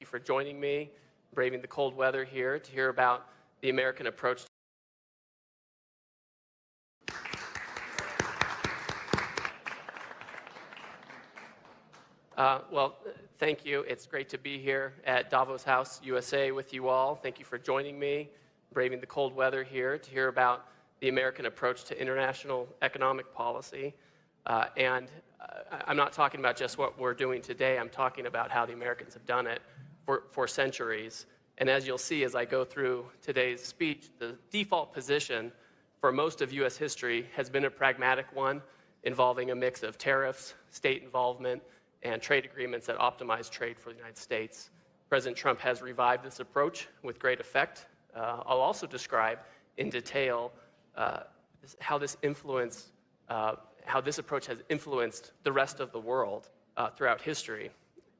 for joining me, braving the cold weather here to hear about the American approach. Well, thank you. It's great to be here at Davos House, USA with you all. Thank you for joining me, braving the cold weather here to hear about the American approach to international economic policy. I'm not talking about just what we're doing today. I'm talking about how the Americans have done it for centuries. And as you'll see as I go through today's speech, the default position for most of U.S. history has been a pragmatic one involving a mix of tariffs, state involvement, and trade agreements that optimize trade for the United States. President Trump has revived this approach with great effect. I'll also describe in detail how this approach has influenced the rest of the world throughout history.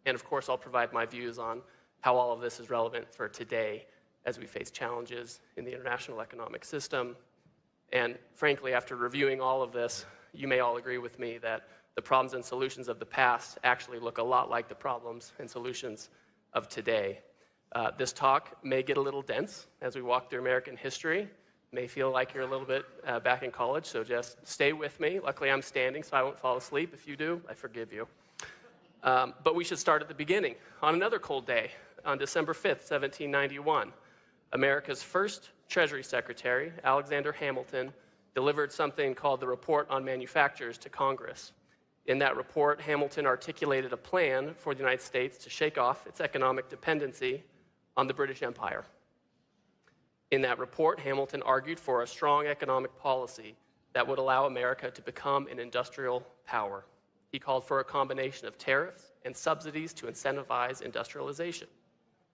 And of course, I'll provide my views on how all of this is relevant for today as we face challenges in the international economic system. And frankly, after reviewing all of this, you may all agree with me that the problems and solutions of the past actually look a lot like the problems and solutions of today. This talk may get a little dense as we walk through American history. May feel like you're a little bit back in college, so just stay with me. Luckily, I'm standing, so I won't fall asleep. If you do, I forgive you. But we should start at the beginning. On another cold day, on December 5th, 1791, America's first Treasury Secretary, Alexander Hamilton, delivered something called the Report on Manufactures to Congress. In that report, Hamilton articulated a plan for the United States to shake off its economic dependency on the British Empire. In that report, Hamilton argued for a strong economic policy that would allow America to become an industrial power. He called for a combination of tariffs and subsidies to incentivize industrialization.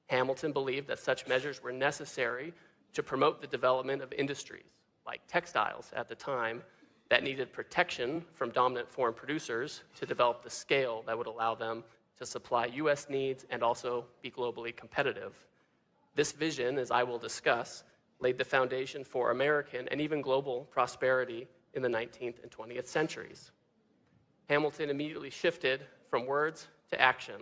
Hamilton believed that such measures were necessary to promote the development of industries, like textiles at the time, that needed protection from dominant foreign producers to develop the scale that would allow them to supply U.S. needs and also be globally competitive. This vision, as I will discuss, laid the foundation for American and even global prosperity in the 19th and 20th centuries. Hamilton immediately shifted from words to action.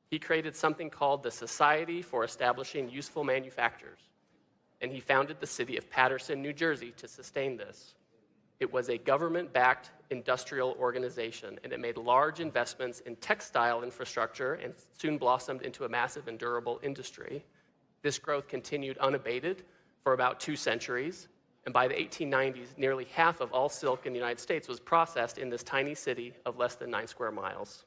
He created something called the Society for Establishing Useful Manufactures, and he founded the city of Paterson, New Jersey, to sustain this. It was a government-backed industrial organization, and it made large investments in textile infrastructure and soon blossomed into a massive and durable industry. This growth continued unabated for about 2 centuries, and by the 1890s, nearly half of all silk in the United States was processed in this tiny city of less than 9 square miles.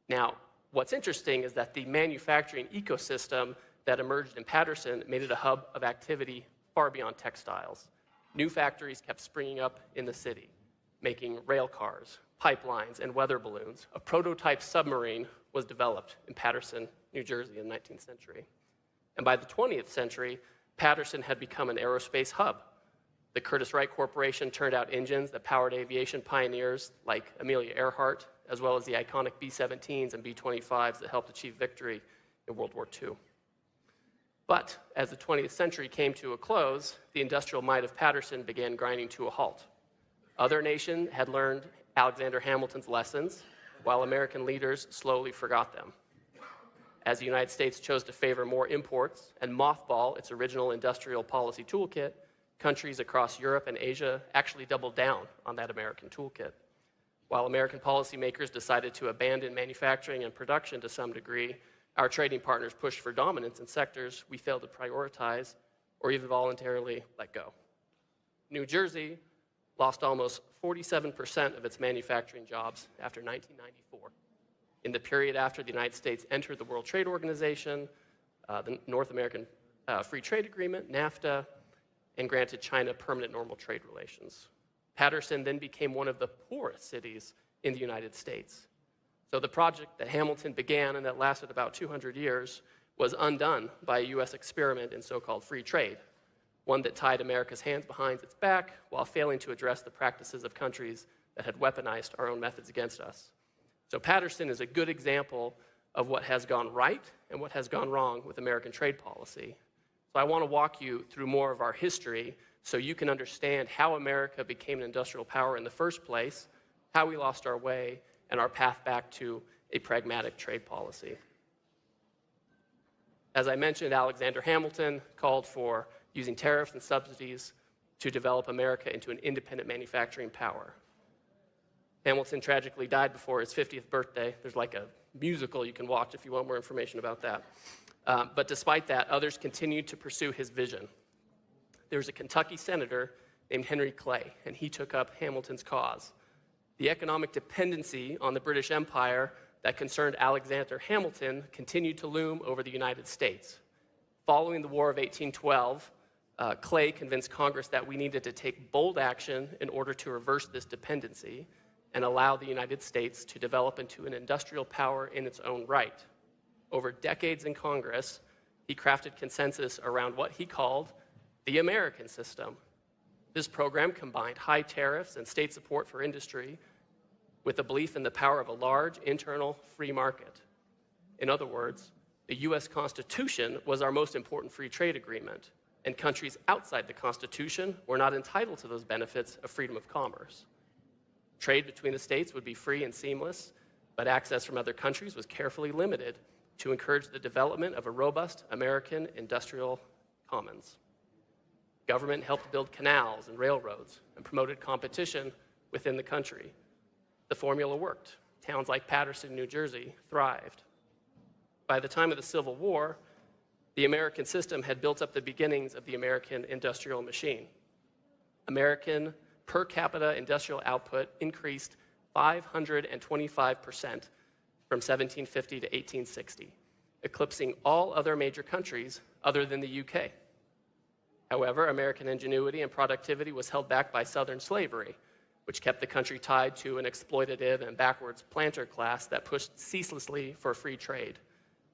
Now, what's interesting is that the manufacturing ecosystem that emerged in Paterson made it a hub of activity far beyond textiles. New factories kept springing up in the city, making rail cars, pipelines, and weather balloons. A prototype submarine was developed in Paterson, New Jersey in the 19th century. And by the 20th century, Paterson had become an aerospace hub. The Curtiss-Wright Corporation turned out engines that powered aviation pioneers like Amelia Earhart, as well as the iconic B-17s and B-25s that helped achieve victory in World War II. But as the 20th century came to a close, the industrial might of Paterson began grinding to a halt. Other nations had learned Alexander Hamilton's lessons, while American leaders slowly forgot them. As the United States chose to favor more imports and mothball its original industrial policy toolkit, countries across Europe and Asia actually doubled down on that American toolkit. While American policymakers decided to abandon manufacturing and production to some degree, our trading partners pushed for dominance in sectors we failed to prioritize or even voluntarily let go. New Jersey lost almost 47% of its manufacturing jobs after 1994. In the period after the United States entered the World Trade Organization, the North American Free Trade Agreement, NAFTA, and granted China permanent normal trade relations. Paterson then became one of the poorest cities in the United States. So the project that Hamilton began and that lasted about 200 years was undone by a U.S. experiment in so-called free trade, one that tied America's hands behind its back while failing to address the practices of countries that had weaponized our own methods against us. So Paterson is a good example of what has gone right and what has gone wrong with American trade policy. So I want to walk you through more of our history so you can understand how America became an industrial power in the first place, how we lost our way, and our path back to a pragmatic trade policy. As I mentioned, Alexander Hamilton called for using tariffs and subsidies to develop America into an independent manufacturing power. Hamilton tragically died before his 50th birthday. There's like a musical you can watch if you want more information about that. But despite that, others continued to pursue his vision. There was a Kentucky senator named Henry Clay, and he took up Hamilton's cause. The economic dependency on the British Empire that concerned Alexander Hamilton continued to loom over the United States. Following the War of 1812, Clay convinced Congress that we needed to take bold action in order to reverse this dependency and allow the United States to develop into an industrial power in its own right. Over decades in Congress, he crafted consensus around what he called the American system. This program combined high tariffs and state support for industry with a belief in the power of a large internal free market. In other words, the US Constitution was our most important free trade agreement, and countries outside the Constitution were not entitled to those benefits of freedom of commerce. Trade between the states would be free and seamless, but access from other countries was carefully limited to encourage the development of a robust American industrial commons. Government helped build canals and railroads and promoted competition within the country. The formula worked. Towns like Paterson, New Jersey, thrived. By the time of the Civil War, the American system had built up the beginnings of the American industrial machine. American per capita industrial output increased 525% from 1750 to 1860, eclipsing all other major countries other than the UK. However, American ingenuity and productivity was held back by Southern slavery, which kept the country tied to an exploitative and backwards planter class that pushed ceaselessly for free trade.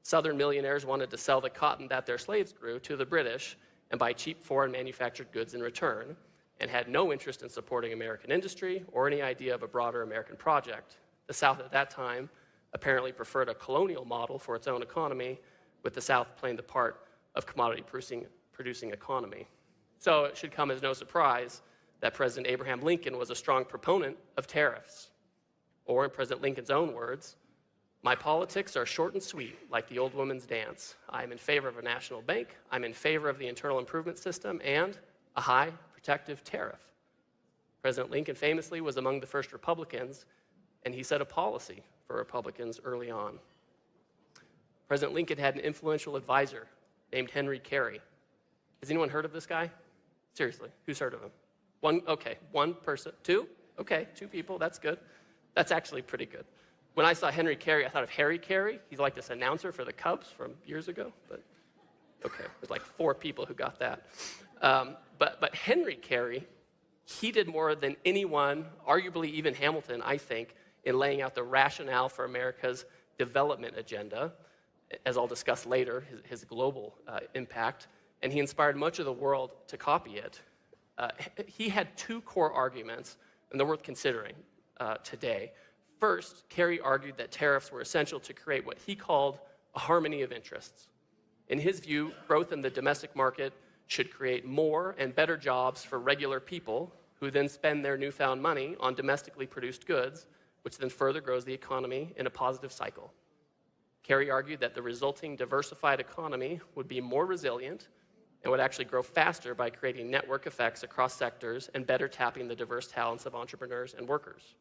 Southern millionaires wanted to sell the cotton that their slaves grew to the British and buy cheap foreign manufactured goods in return, and had no interest in supporting American industry or any idea of a broader American project. The South at that time apparently preferred a colonial model for its own economy, with the South playing the part of commodity-producing economy. So it should come as no surprise that President Abraham Lincoln was a strong proponent of tariffs. Or in President Lincoln's own words, "My politics are short and sweet, like the old woman's dance. I'm in favor of a national bank, I'm in favor of the internal improvement system, and a high protective tariff." President Lincoln famously was among the first Republicans, and he set a policy for Republicans early on. President Lincoln had an influential advisor named Henry Carey. Has anyone heard of this guy? Seriously, who's heard of him? One, okay, one person, two? Okay, two people, that's good. That's actually pretty good. When I saw Henry Carey, I thought of Harry Carey. He's like this announcer for the Cubs from years ago, but okay, there's like 4 people who got that. But Henry Carey, he did more than anyone, arguably even Hamilton, I think, in laying out the rationale for America's development agenda, as I'll discuss later, his global impact, and he inspired much of the world to copy it. He had 2 core arguments, and they're worth considering today. First, Carey argued that tariffs were essential to create what he called a harmony of interests. In his view, growth in the domestic market should create more and better jobs for regular people, who then spend their newfound money on domestically produced goods, which then further grows the economy in a positive cycle. Carey argued that the resulting diversified economy would be more resilient and would actually grow faster by creating network effects across sectors and better tapping the diverse talents of entrepreneurs and workers.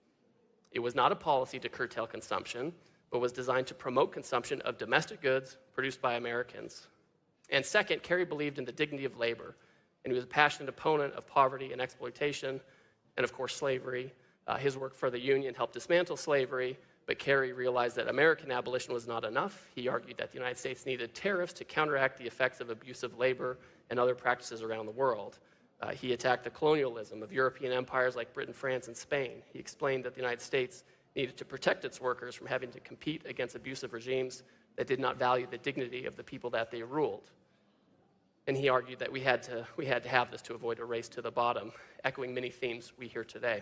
It was not a policy to curtail consumption, but was designed to promote consumption of domestic goods produced by Americans. And second, Carey believed in the dignity of labor, and he was a passionate opponent of poverty and exploitation, and of course slavery. His work for the Union helped dismantle slavery, but Carey realized that American abolition was not enough. He argued that the United States needed tariffs to counteract the effects of abusive labor and other practices around the world. He attacked the colonialism of European empires like Britain, France, and Spain. He explained that the United States needed to protect its workers from having to compete against abusive regimes that did not value the dignity of the people that they ruled. And he argued that we had to have this to avoid a race to the bottom, echoing many themes we hear today.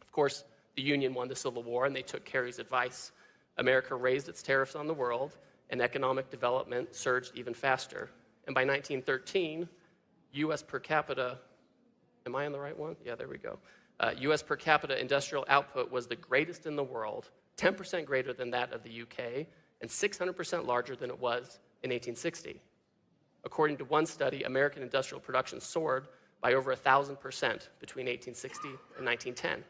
Of course, the Union won the Civil War, and they took Carey's advice. America raised its tariffs on the world, and economic development surged even faster. And by 1913, U.S. per capita, am I on the right one? Yeah, there we go. U.S. per capita industrial output was the greatest in the world, 10% greater than that of the UK, and 600% larger than it was in 1860. According to one study, American industrial production soared by over 1,000% between 1860 and 1910.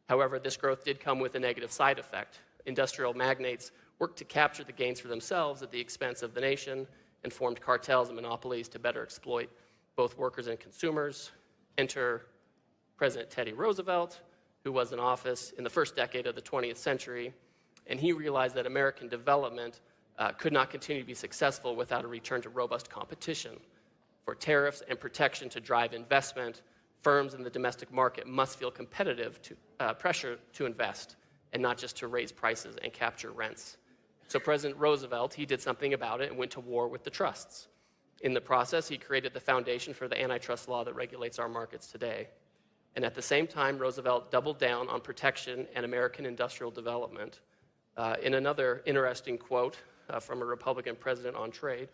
However, this growth did come with a negative side effect. Industrial magnates worked to capture the gains for themselves at the expense of the nation and formed cartels and monopolies to better exploit both workers and consumers. Enter President Teddy Roosevelt, who was in office in the first decade of the 20th century, and he realized that American development could not continue to be successful without a return to robust competition. For tariffs and protection to drive investment, firms in the domestic market must feel competitive pressure to invest and not just to raise prices and capture rents. So President Roosevelt, he did something about it and went to war with the trusts. In the process, he created the foundation for the antitrust law that regulates our markets today. And at the same time, Roosevelt doubled down on protection and American industrial development. In another interesting quote from a Republican president on trade,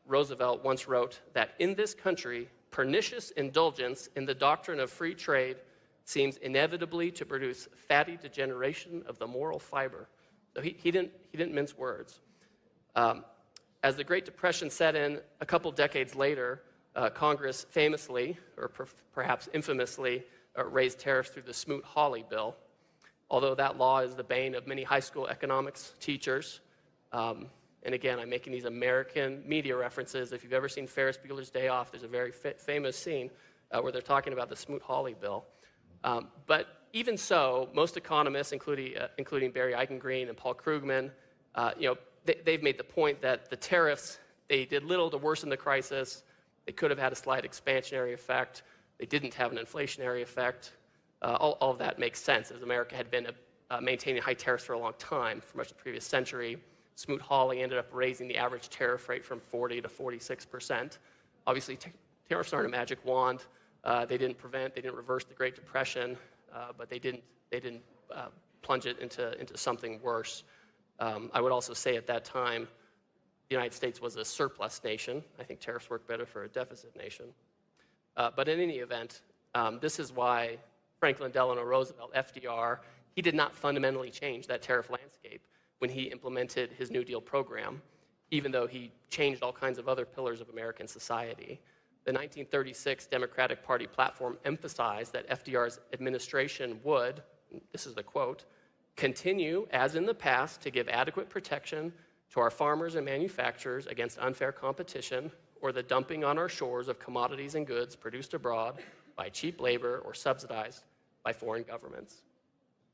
Roosevelt once wrote that in this country, pernicious indulgence in the doctrine of free trade seems inevitably to produce fatty degeneration of the moral fiber. So he didn't mince words. As the Great Depression set in a couple decades later, Congress famously, or perhaps infamously, raised tariffs through the Smoot-Hawley bill. Although that law is the bane of many high school economics teachers, and again, I'm making these American media references. If you've ever seen Ferris Bueller's Day Off, there's a very famous scene where they're talking about the Smoot-Hawley bill. But even so, most economists, including Barry Eichengreen and Paul Krugman, they've made the point that the tariffs, they did little to worsen the crisis. They could have had a slight expansionary effect. They didn't have an inflationary effect. All of that makes sense, as America had been maintaining high tariffs for a long time, for much of the previous century. Smoot-Hawley ended up raising the average tariff rate from 40 to 46%. Obviously, tariffs aren't a magic wand. They didn't reverse the Great Depression, but they didn't plunge it into something worse. I would also say at that time, the United States was a surplus nation. I think tariffs work better for a deficit nation. But in any event, this is why Franklin Delano Roosevelt, FDR, he did not fundamentally change that tariff landscape when he implemented his New Deal program, even though he changed all kinds of other pillars of American society. The 1936 Democratic Party platform emphasized that FDR's administration would, this is the quote, continue, as in the past, to give adequate protection to our farmers and manufacturers against unfair competition or the dumping on our shores of commodities and goods produced abroad by cheap labor or subsidized by foreign governments.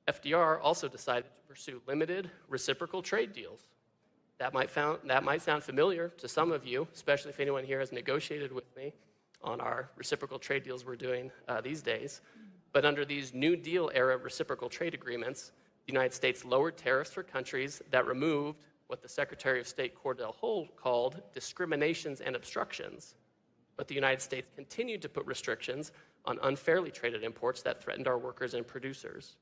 FDR also decided to pursue limited reciprocal trade deals. That might sound familiar to some of you, especially if anyone here has negotiated with me on our reciprocal trade deals we're doing these days. But under these New Deal era reciprocal trade agreements, the United States lowered tariffs for countries that removed what the Secretary of State Cordell Hull called discriminations and obstructions. But the United States continued to put restrictions on unfairly traded imports that threatened our workers and producers.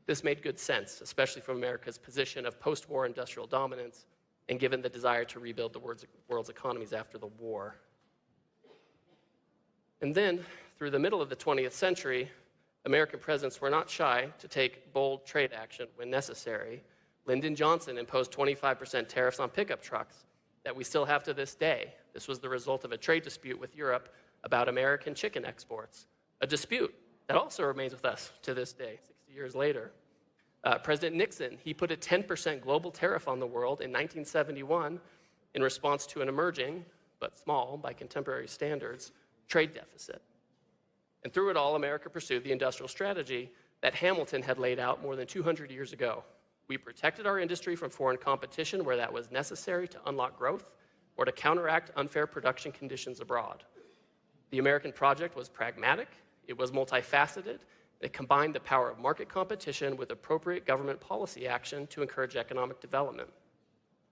This made good sense, especially from America's position of post-war industrial dominance and given the desire to rebuild the world's economies after the war. And then, through the middle of the 20th century, American presidents were not shy to take bold trade action when necessary. Lyndon Johnson imposed 25% tariffs on pickup trucks that we still have to this day. This was the result of a trade dispute with Europe about American chicken exports, a dispute that also remains with us to this day, 60 years later. President Nixon, he put a 10% global tariff on the world in 1971 in response to an emerging, but small by contemporary standards, trade deficit. And through it all, America pursued the industrial strategy that Hamilton had laid out more than 200 years ago. We protected our industry from foreign competition where that was necessary to unlock growth or to counteract unfair production conditions abroad. The American project was pragmatic, it was multifaceted, it combined the power of market competition with appropriate government policy action to encourage economic development.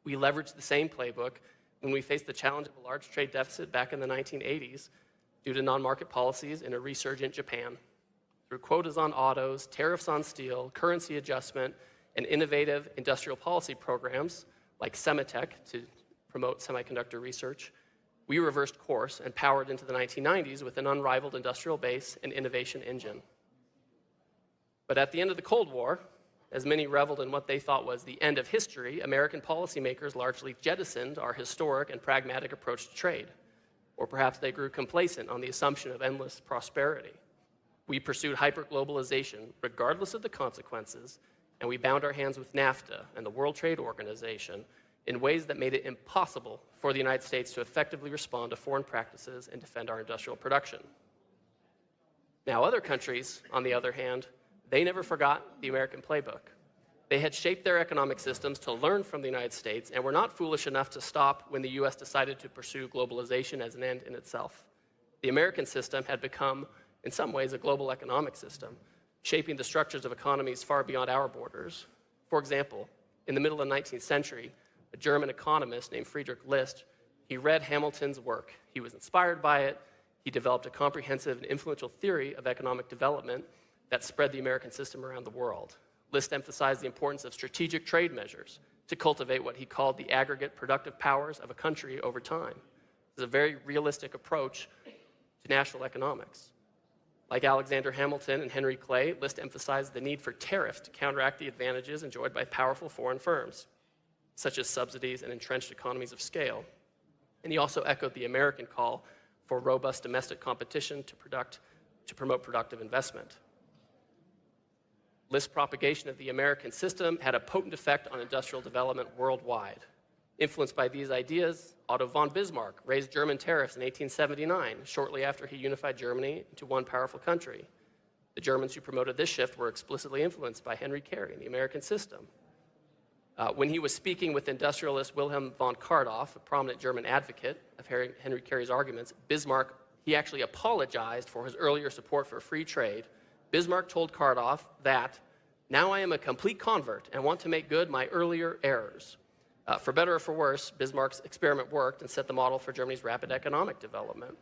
We leveraged the same playbook when we faced the challenge of a large trade deficit back in the 1980s due to non-market policies in a resurgent Japan. Through quotas on autos, tariffs on steel, currency adjustment, and innovative industrial policy programs like Semitech to promote semiconductor research, we reversed course and powered into the 1990s with an unrivaled industrial base and innovation engine. But at the end of the Cold War, as many reveled in what they thought was the end of history, American policymakers largely jettisoned our historic and pragmatic approach to trade. Or perhaps they grew complacent on the assumption of endless prosperity. We pursued hyperglobalization regardless of the consequences, and we bound our hands with NAFTA and the World Trade Organization in ways that made it impossible for the United States to effectively respond to foreign practices and defend our industrial production. Now, other countries, on the other hand, they never forgot the American playbook. They had shaped their economic systems to learn from the United States and were not foolish enough to stop when the US decided to pursue globalization as an end in itself. The American system had become, in some ways, a global economic system, shaping the structures of economies far beyond our borders. For example, in the middle of the 19th century, a German economist named Friedrich List, he read Hamilton's work. He was inspired by it. He developed a comprehensive and influential theory of economic development that spread the American system around the world. List emphasized the importance of strategic trade measures to cultivate what he called the aggregate productive powers of a country over time. It's a very realistic approach to national economics. Like Alexander Hamilton and Henry Clay, List emphasized the need for tariffs to counteract the advantages enjoyed by powerful foreign firms, such as subsidies and entrenched economies of scale. And he also echoed the American call for robust domestic competition to promote productive investment. List's propagation of the American system had a potent effect on industrial development worldwide. Influenced by these ideas, Otto von Bismarck raised German tariffs in 1879, shortly after he unified Germany into one powerful country. The Germans who promoted this shift were explicitly influenced by Henry Carey and the American system. When he was speaking with industrialist Wilhelm von Kardorff, a prominent German advocate of Henry Carey's arguments, Bismarck, he actually apologized for his earlier support for free trade. Bismarck told Kardorff that, "Now I am a complete convert and want to make good my earlier errors." For better or for worse, Bismarck's experiment worked and set the model for Germany's rapid economic development.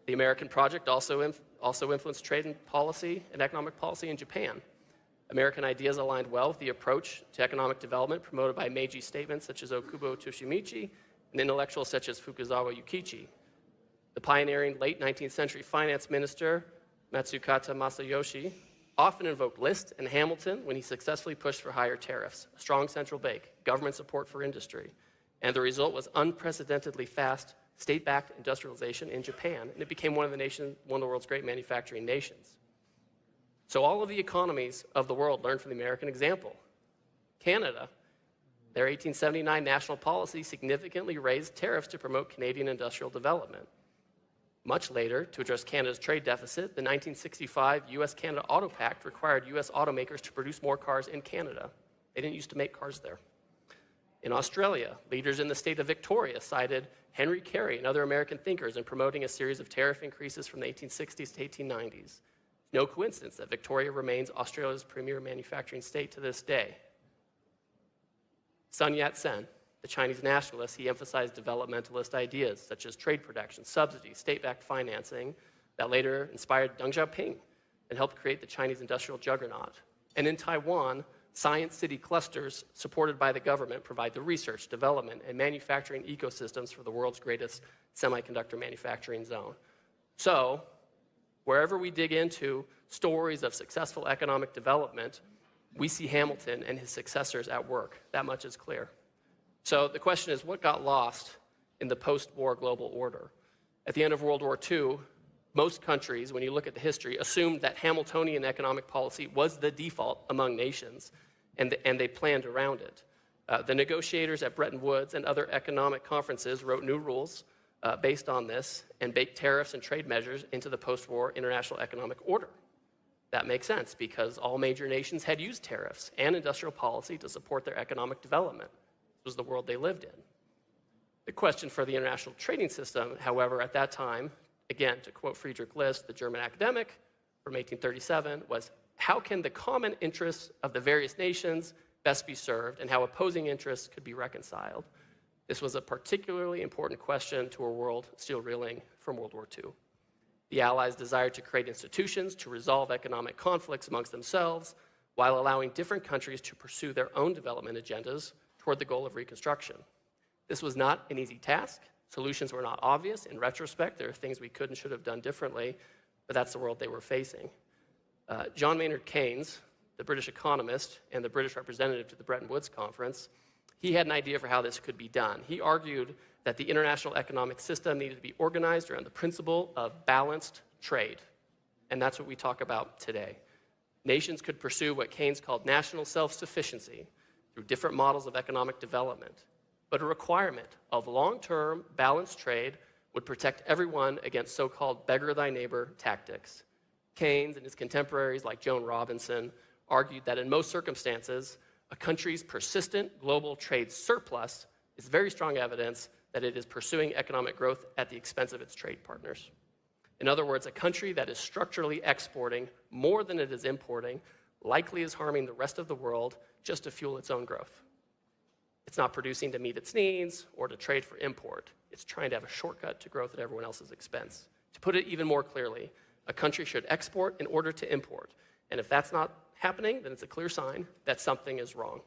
The American project also influenced trade and policy and economic policy in Japan. American ideas aligned well with the approach to economic development promoted by Meiji statements such as Okubo Toshimichi and intellectuals such as Fukuzawa Yukichi. The pioneering late 19th century finance minister, Matsukata Masayoshi, often invoked List and Hamilton when he successfully pushed for higher tariffs, a strong central bank, government support for industry. And the result was unprecedentedly fast state-backed industrialization in Japan, and it became one of the world's great manufacturing nations. So all of the economies of the world learned from the American example. Canada, their 1879 national policy significantly raised tariffs to promote Canadian industrial development. Much later, to address Canada's trade deficit, the 1965 US-Canada Auto Pact required US automakers to produce more cars in Canada. They didn't used to make cars there. In Australia, leaders in the state of Victoria cited Henry Carey and other American thinkers in promoting a series of tariff increases from the 1860s to 1890s. No coincidence that Victoria remains Australia's premier manufacturing state to this day. Sun Yat-sen, the Chinese nationalist, he emphasized developmentalist ideas such as trade protection, subsidies, state-backed financing that later inspired Deng Xiaoping and helped create the Chinese industrial juggernaut. And in Taiwan, science city clusters supported by the government provide the research, development, and manufacturing ecosystems for the world's greatest semiconductor manufacturing zone. So, wherever we dig into stories of successful economic development, we see Hamilton and his successors at work. That much is clear. So the question is, what got lost in the post-war global order? At the end of World War II, most countries, when you look at the history, assumed that Hamiltonian economic policy was the default among nations, and they planned around it. The negotiators at Bretton Woods and other economic conferences wrote new rules based on this and baked tariffs and trade measures into the post-war international economic order. That makes sense because all major nations had used tariffs and industrial policy to support their economic development. This was the world they lived in. The question for the international trading system, however, at that time, again, to quote Friedrich List, the German academic from 1837, was how can the common interests of the various nations best be served and how opposing interests could be reconciled? This was a particularly important question to a world still reeling from World War II. The Allies desired to create institutions to resolve economic conflicts amongst themselves while allowing different countries to pursue their own development agendas toward the goal of reconstruction. This was not an easy task. Solutions were not obvious. In retrospect, there are things we could and should have done differently, but that's the world they were facing. John Maynard Keynes, the British economist and the British representative to the Bretton Woods Conference, he had an idea for how this could be done. He argued that the international economic system needed to be organized around the principle of balanced trade. And that's what we talk about today. Nations could pursue what Keynes called national self-sufficiency through different models of economic development. But a requirement of long-term balanced trade would protect everyone against so-called beggar-thy-neighbor tactics. Keynes and his contemporaries like Joan Robinson argued that in most circumstances, a country's persistent global trade surplus is very strong evidence that it is pursuing economic growth at the expense of its trade partners. In other words, a country that is structurally exporting more than it is importing likely is harming the rest of the world just to fuel its own growth. It's not producing to meet its needs or to trade for import. It's trying to have a shortcut to growth at everyone else's expense. To put it even more clearly, a country should export in order to import. And if that's not happening, then it's a clear sign that something is wrong.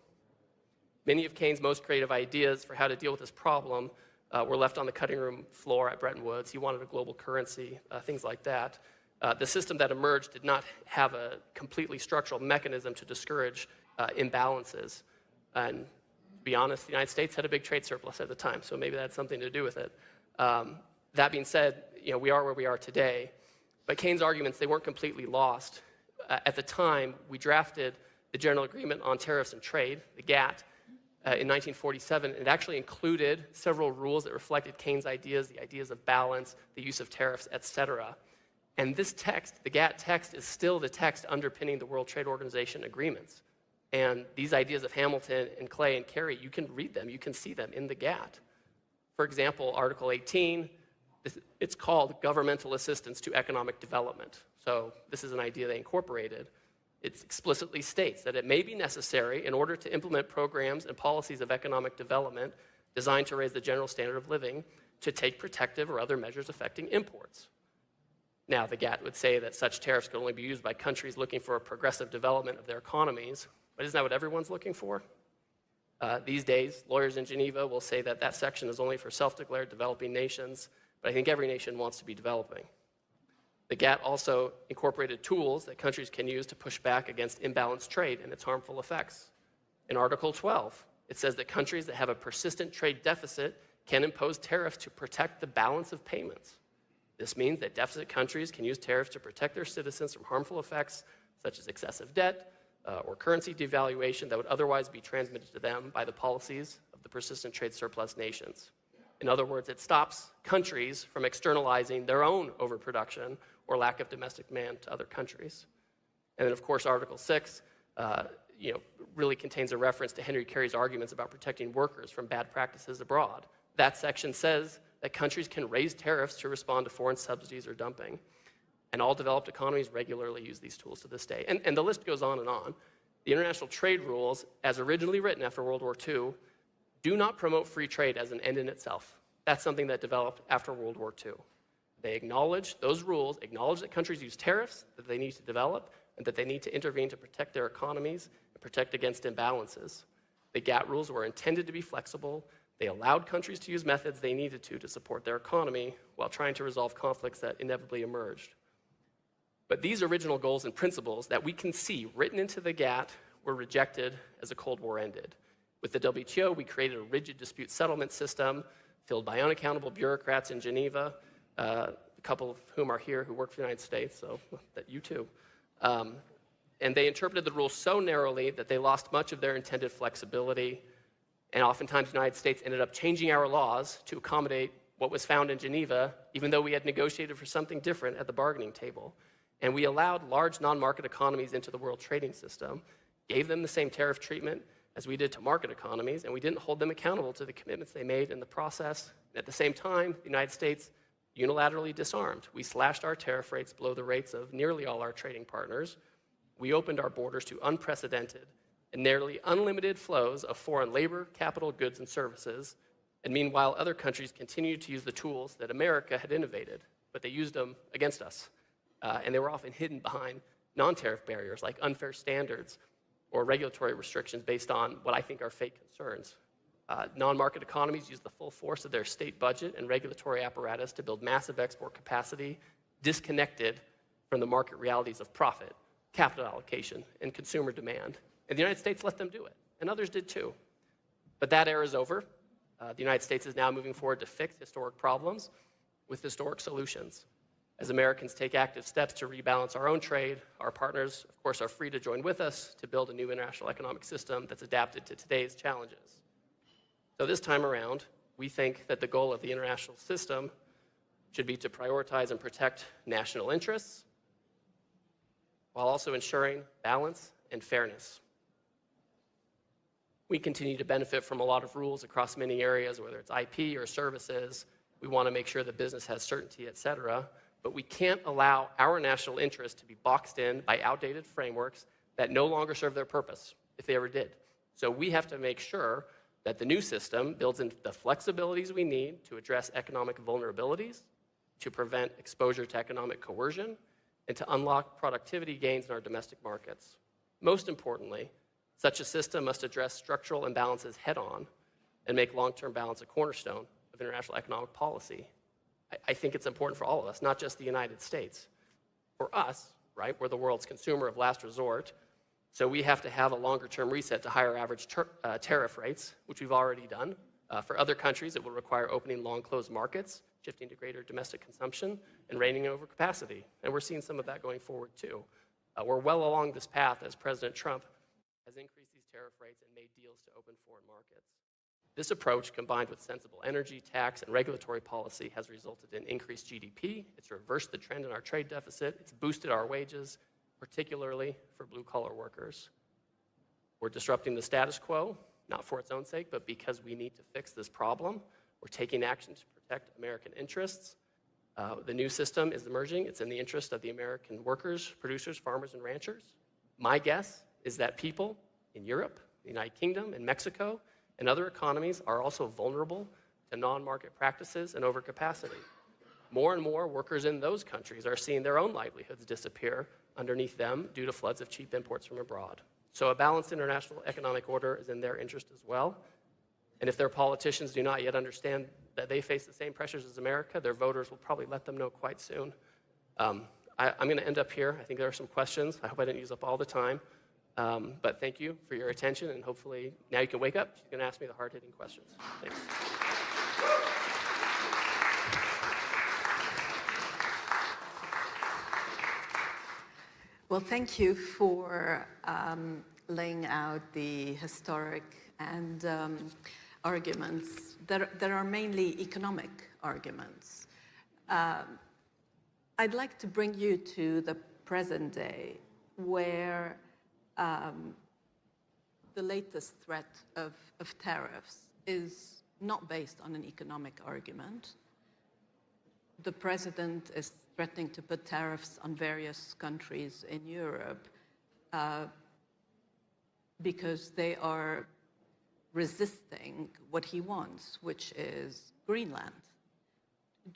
Many of Keynes' most creative ideas for how to deal with this problem were left on the cutting room floor at Bretton Woods. He wanted a global currency, things like that. The system that emerged did not have a completely structural mechanism to discourage imbalances. And to be honest, the United States had a big trade surplus at the time, so maybe that had something to do with it. That being said, we are where we are today. But Keynes' arguments, they weren't completely lost. At the time, we drafted the General Agreement on Tariffs and Trade, the GATT, in 1947. It actually included several rules that reflected Keynes' ideas, the ideas of balance, the use of tariffs, etc. And this text, the GATT text, is still the text underpinning the World Trade Organization agreements. And these ideas of Hamilton and Clay and Carey, you can read them, you can see them in the GATT. For example, Article 18, it's called Governmental Assistance to Economic Development. So this is an idea they incorporated. It explicitly states that it may be necessary in order to implement programs and policies of economic development designed to raise the general standard of living to take protective or other measures affecting imports. Now, the GATT would say that such tariffs could only be used by countries looking for a progressive development of their economies, but isn't that what everyone's looking for? These days, lawyers in Geneva will say that that section is only for self-declared developing nations, but I think every nation wants to be developing. The GATT also incorporated tools that countries can use to push back against imbalanced trade and its harmful effects. In Article 12, it says that countries that have a persistent trade deficit can impose tariffs to protect the balance of payments. This means that deficit countries can use tariffs to protect their citizens from harmful effects such as excessive debt or currency devaluation that would otherwise be transmitted to them by the policies of the persistent trade surplus nations. In other words, it stops countries from externalizing their own overproduction or lack of domestic demand to other countries. And then, of course, Article 6 really contains a reference to Henry Carey's arguments about protecting workers from bad practices abroad. That section says that countries can raise tariffs to respond to foreign subsidies or dumping. And all developed economies regularly use these tools to this day. And the list goes on and on. The international trade rules, as originally written after World War II, do not promote free trade as an end in itself. That's something that developed after World War II. They acknowledge, those rules acknowledge that countries use tariffs that they need to develop and that they need to intervene to protect their economies and protect against imbalances. The GATT rules were intended to be flexible. They allowed countries to use methods they needed to support their economy while trying to resolve conflicts that inevitably emerged. But these original goals and principles that we can see written into the GATT were rejected as the Cold War ended. With the WTO, we created a rigid dispute settlement system filled by unaccountable bureaucrats in Geneva, a couple of whom are here who work for the United States, so that you too. And they interpreted the rules so narrowly that they lost much of their intended flexibility, and oftentimes the United States ended up changing our laws to accommodate what was found in Geneva, even though we had negotiated for something different at the bargaining table. And we allowed large non-market economies into the world trading system, gave them the same tariff treatment as we did to market economies, and we didn't hold them accountable to the commitments they made in the process. And at the same time, the United States unilaterally disarmed. We slashed our tariff rates below the rates of nearly all our trading partners. We opened our borders to unprecedented and nearly unlimited flows of foreign labor, capital, goods, and services. And meanwhile, other countries continued to use the tools that America had innovated, but they used them against us. And they were often hidden behind non-tariff barriers like unfair standards or regulatory restrictions based on what I think are fake concerns. Non-market economies use the full force of their state budget and regulatory apparatus to build massive export capacity disconnected from the market realities of profit. capital allocation and consumer demand. And the United States let them do it, and others did too. But that era is over. The United States is now moving forward to fix historic problems with historic solutions. As Americans take active steps to rebalance our own trade, our partners, of course, are free to join with us to build a new international economic system that's adapted to today's challenges. So this time around, we think that the goal of the international system should be to prioritize and protect national interests while also ensuring balance and fairness. We continue to benefit from a lot of rules across many areas, whether it's IP or services. We want to make sure that business has certainty, et cetera. But we can't allow our national interests to be boxed in by outdated frameworks that no longer serve their purpose, if they ever did. So we have to make sure that the new system builds in the flexibilities we need to address economic vulnerabilities, to prevent exposure to economic coercion, and to unlock productivity gains in our domestic markets. Most importantly, such a system must address structural imbalances head-on and make long-term balance a cornerstone of international economic policy. I think it's important for all of us, not just the United States. For us, right, we're the world's consumer of last resort, so we have to have a longer-term reset to higher average tariff rates, which we've already done. For other countries, it will require opening long-closed markets, shifting to greater domestic consumption, and reigning over capacity. And we're seeing some of that going forward, too. We're well along this path as President Trump has increased these tariff rates and made deals to open foreign markets. This approach, combined with sensible energy, tax, and regulatory policy, has resulted in increased GDP. It's reversed the trend in our trade deficit. It's boosted our wages, particularly for blue-collar workers. We're disrupting the status quo, not for its own sake, but because we need to fix this problem. We're taking action to protect American interests. The new system is emerging. It's in the interest of the American workers, producers, farmers, and ranchers. My guess is that people in Europe, the United Kingdom, and Mexico, and other economies are also vulnerable to non-market practices and overcapacity. More and more workers in those countries are seeing their own livelihoods disappear underneath them due to floods of cheap imports from abroad. So a balanced international economic order is in their interest as well. And if their politicians do not yet understand that they face the same pressures as America, their voters will probably let them know quite soon. I'm going to end up here. I think there are some questions. I hope I didn't use up all the time. But thank you for your attention, and hopefully now you can wake up. She's going to ask me the hard-hitting questions. Thanks. Well, thank you for laying out the historic and arguments that are mainly economic arguments. I'd like to bring you to the present day, where the latest threat of tariffs is not based on an economic argument. The president is threatening to put tariffs on various countries in Europe because they are resisting what he wants, which is Greenland.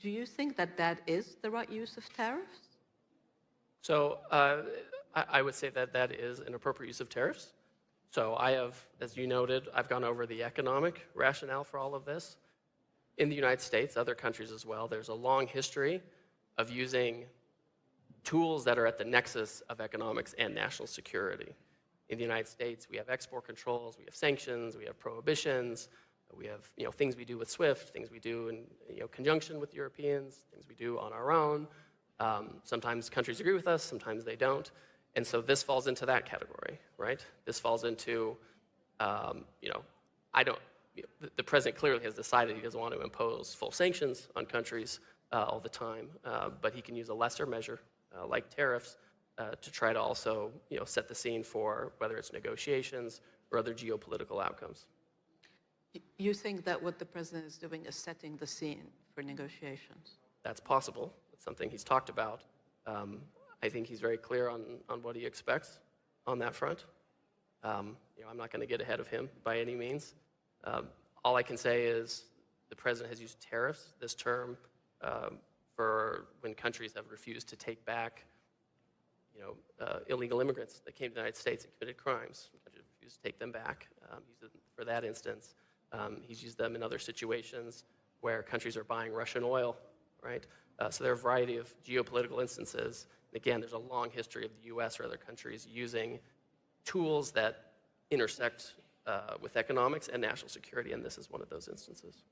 Do you think that that is the right use of tariffs? So I would say that that is an appropriate use of tariffs. So I have, as you noted, I've gone over the economic rationale for all of this. In the United States, other countries as well, there's a long history of using tools that are at the nexus of economics and national security. In the United States, we have export controls, we have sanctions, we have prohibitions, we have things we do with SWIFT, things we do in conjunction with Europeans, things we do on our own. Sometimes countries agree with us, sometimes they don't. And so this falls into that category, right? This falls into, the president clearly has decided he doesn't want to impose full sanctions on countries all the time, but he can use a lesser measure like tariffs to try to also set the scene for whether it's negotiations or other geopolitical outcomes. You think that what the president is doing is setting the scene for negotiations? That's possible. It's something he's talked about. I think he's very clear on what he expects on that front. I'm not going to get ahead of him by any means. All I can say is the president has used tariffs, this term, for when countries have refused to take back illegal immigrants that came to the United States and committed crimes. Countries refused to take them back. For that instance, he's used them in other situations where countries are buying Russian oil, right? So there are a variety of geopolitical instances. Again, there's a long history of the US or other countries using tools that intersect with economics and national security, and this is one of those instances.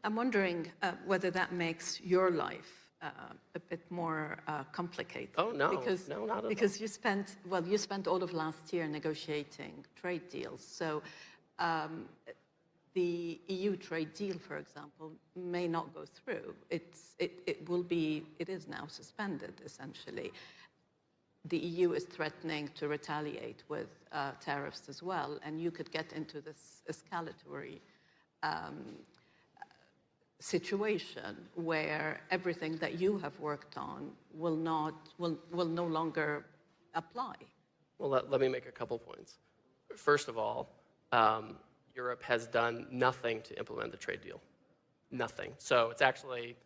I'm wondering whether that makes your life a bit more complicated. Oh, no, because, no, not at all. Because you spent all of last year negotiating trade deals. So the EU trade deal, for example, may not go through. It is now suspended, essentially. The EU is threatening to retaliate with tariffs as well, and you could get into this escalatory situation where everything that you have worked on will no longer apply. Well, let me make a couple points. First of all, Europe has done nothing to implement the trade deal. Nothing. So it's actually,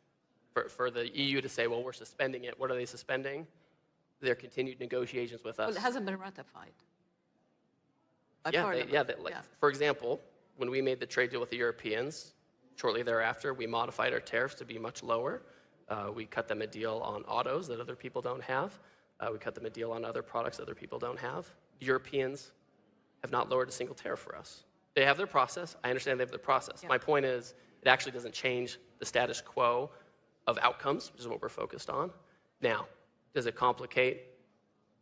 for the EU to say, well, we're suspending it, what are they suspending? Their continued negotiations with us. Well, it hasn't been ratified. For example, when we made the trade deal with the Europeans, shortly thereafter, we modified our tariffs to be much lower. We cut them a deal on autos that other people don't have. We cut them a deal on other products other people don't have. The Europeans have not lowered a single tariff for us. They have their process. I understand they have their process. Yeah. My point is, it actually doesn't change the status quo of outcomes, which is what we're focused on. Now, does it complicate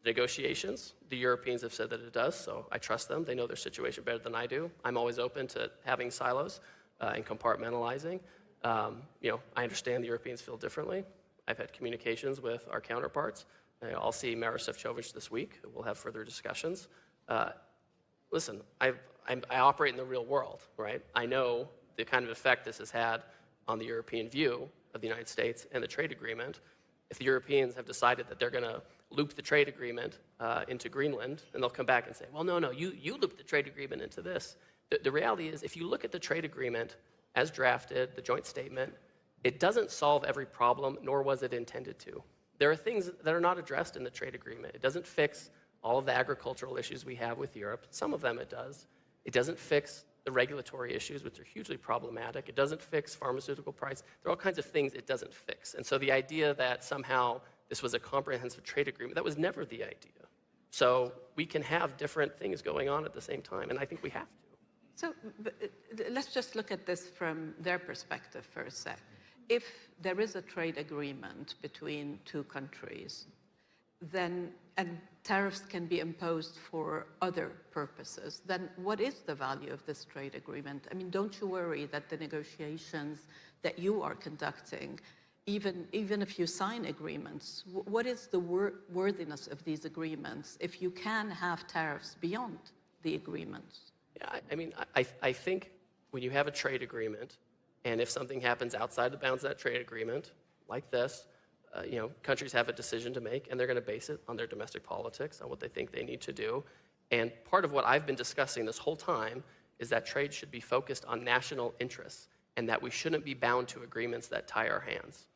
negotiations? The Europeans have said that it does, so I trust them. They know their situation better than I do. I'm always open to having silos and compartmentalizing. I understand the Europeans feel differently. I've had communications with our counterparts. I'll see Maros Šefčovič this week. We'll have further discussions. Listen, I operate in the real world, right? I know the kind of effect this has had on the European view of the United States and the trade agreement. If the Europeans have decided that they're going to loop the trade agreement into Greenland, and they'll come back and say, well, no, you looped the trade agreement into this. The reality is, if you look at the trade agreement as drafted, the joint statement, it doesn't solve every problem, nor was it intended to. There are things that are not addressed in the trade agreement. It doesn't fix all of the agricultural issues we have with Europe. Some of them it does. It doesn't fix the regulatory issues, which are hugely problematic. It doesn't fix pharmaceutical price. There are all kinds of things it doesn't fix. And so the idea that somehow this was a comprehensive trade agreement, that was never the idea. So we can have different things going on at the same time, and I think we have to. So let's just look at this from their perspective for a sec. If there is a trade agreement between two countries, then, and tariffs can be imposed for other purposes, then what is the value of this trade agreement? I mean, don't you worry that the negotiations that you are conducting, even if you sign agreements, what is the worthiness of these agreements if you can have tariffs beyond the agreements? Yeah, I mean, I think when you have a trade agreement, and if something happens outside the bounds of that trade agreement, like this, countries have a decision to make, and they're going to base it on their domestic politics, on what they think they need to do. And part of what I've been discussing this whole time is that trade should be focused on national interests, and that we shouldn't be bound to agreements that tie our hands.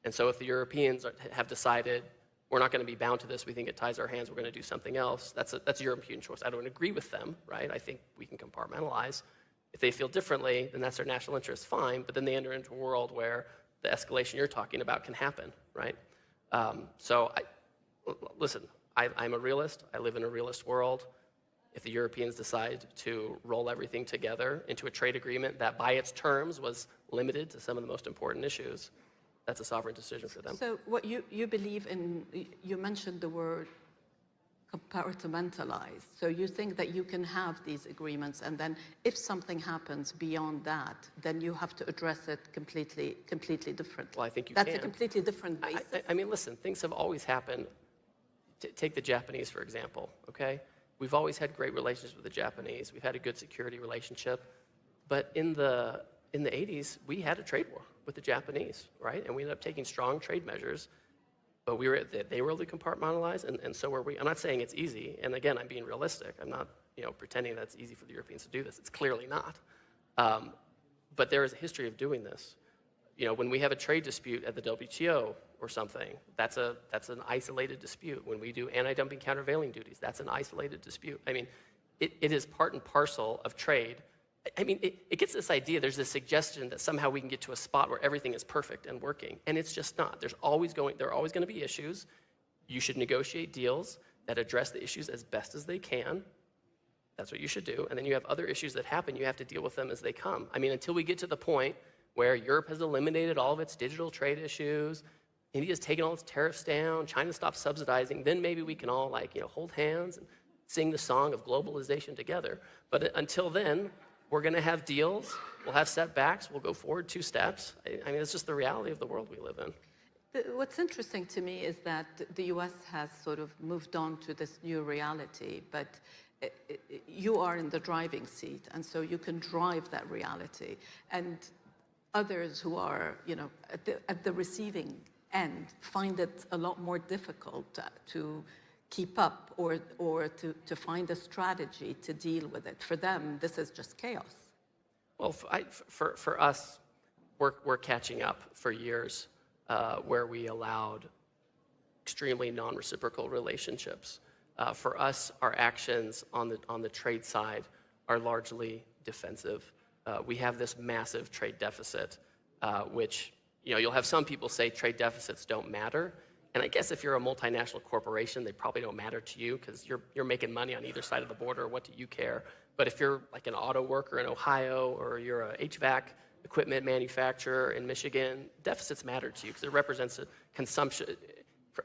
And so if the Europeans have decided, we're not going to be bound to this, we think it ties our hands, we're going to do something else, that's a European choice. I don't agree with them, right? I think we can compartmentalize. If they feel differently, then that's their national interest, fine, but then they enter into a world where the escalation you're talking about can happen, right? Listen, I'm a realist. I live in a realist world. If the Europeans decide to roll everything together into a trade agreement that by its terms was limited to some of the most important issues, that's a sovereign decision for them. So what you believe in, you mentioned the word compartmentalize. So you think that you can have these agreements, and then if something happens beyond that, then you have to address it completely differently. Well, I think you That's can. a completely different basis. I mean, listen, things have always happened. Take the Japanese, for example, okay? We've always had great relations with the Japanese. We've had a good security relationship. But in the 80s, we had a trade war with the Japanese, right? And we ended up taking strong trade measures. But they were able to compartmentalize, and so were we. I'm not saying it's easy, and again, I'm being realistic. I'm not pretending that it's easy for the Europeans to do this. It's clearly not. But there is a history of doing this. When we have a trade dispute at the WTO or something, that's an isolated dispute. When we do anti-dumping countervailing duties, that's an isolated dispute. I mean, it is part and parcel of trade. I mean, it gets this idea, there's this suggestion that somehow we can get to a spot where everything is perfect and working, and it's just not. There are always going to be issues. you should negotiate deals that address the issues as best as they can. That's what you should do. And then you have other issues that happen. You have to deal with them as they come. I mean, until we get to the point where Europe has eliminated all of its digital trade issues, India's taken all its tariffs down, China stops subsidizing, then maybe we can all hold hands and sing the song of globalization together. But until then, we're going to have deals, we'll have setbacks, we'll go forward 2 steps. I mean, it's just the reality of the world we live in. What's interesting to me is that the US has sort of moved on to this new reality, but you are in the driving seat, and so you can drive that reality. And others who are, at the receiving end find it a lot more difficult to keep up or to find a strategy to deal with it. For them, this is just chaos. Well, for us, we're catching up for years where we allowed extremely non-reciprocal relationships. For us, our actions on the trade side are largely defensive. We have this massive trade deficit, which you'll have some people say trade deficits don't matter. And I guess if you're a multinational corporation, they probably don't matter to you because you're making money on either side of the border. What do you care? But if you're like an auto worker in Ohio or you're a HVAC equipment manufacturer in Michigan, deficits matter to you because it represents a consumption,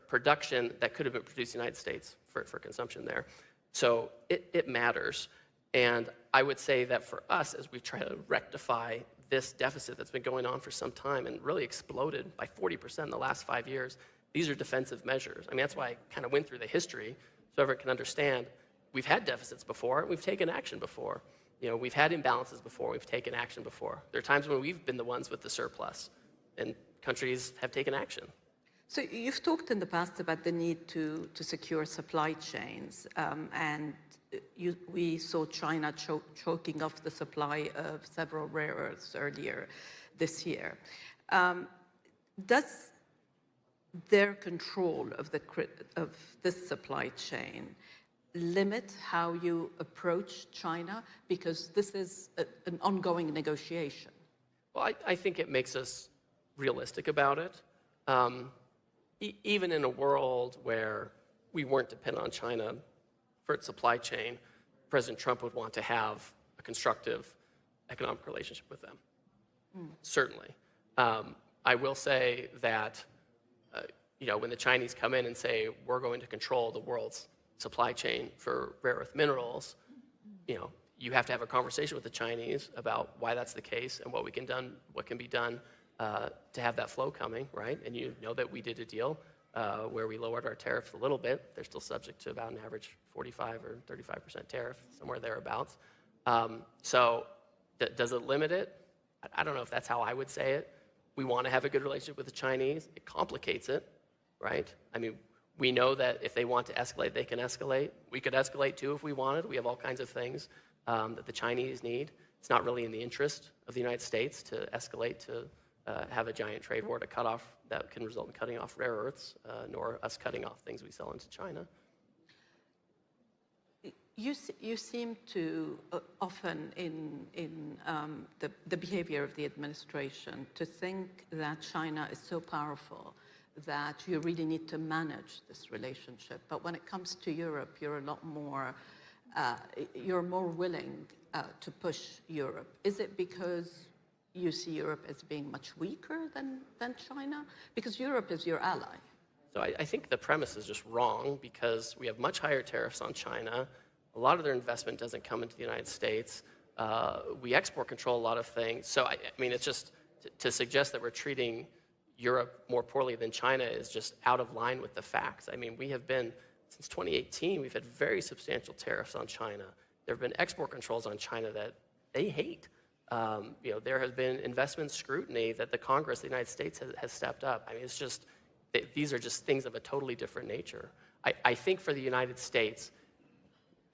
production that could have been produced in the United States for consumption there. So it matters. And I would say that for us, as we try to rectify this deficit that's been going on for some time and really exploded by 40% in the last 5 years, these are defensive measures. I mean, that's why I kind of went through the history so everyone can understand we've had deficits before and we've taken action before. We've had imbalances before, we've taken action before. There are times when we've been the ones with the surplus and countries have taken action. So you've talked in the past about the need to secure supply chains, and we saw China choking off the supply of several rare earths earlier this year. Does their control of this supply chain limit how you approach China? Because this is an ongoing negotiation. Well, I think it makes us realistic about it. Even in a world where we weren't dependent on China for its supply chain, President Trump would want to have a constructive economic relationship with them. Certainly. I will say that when the Chinese come in and say, we're going to control the world's supply chain for rare earth minerals, you have to have a conversation with the Chinese about why that's the case and what can be done to have that flow coming, right? And you know that we did a deal where we lowered our tariffs a little bit. They're still subject to about an average 45 or 35% tariff, somewhere thereabouts. So does it limit it? I don't know if that's how I would say it. We want to have a good relationship with the Chinese. It complicates it, right? I mean, we know that if they want to escalate, they can escalate. We could escalate too if we wanted. We have all kinds of things that the Chinese need. It's not really in the interest of the United States to escalate to have a giant trade war that can result in cutting off rare earths, nor us cutting off things we sell into China. You seem to often in the behavior of the administration to think that China is so powerful that you really need to manage this relationship. But when it comes to Europe, you're a lot more, you're more willing to push Europe. Is it because you see Europe as being much weaker than China? Because Europe is your ally. So I think the premise is just wrong because we have much higher tariffs on China. A lot of their investment doesn't come into the United States. We export control a lot of things. So, I mean, it's just to suggest that we're treating Europe more poorly than China is just out of line with the facts. I mean, we have been, since 2018, we've had very substantial tariffs on China. There have been export controls on China that they hate. There has been investment scrutiny that the Congress of the United States has stepped up. I mean, it's just, these are just things of a totally different nature. I think for the United States,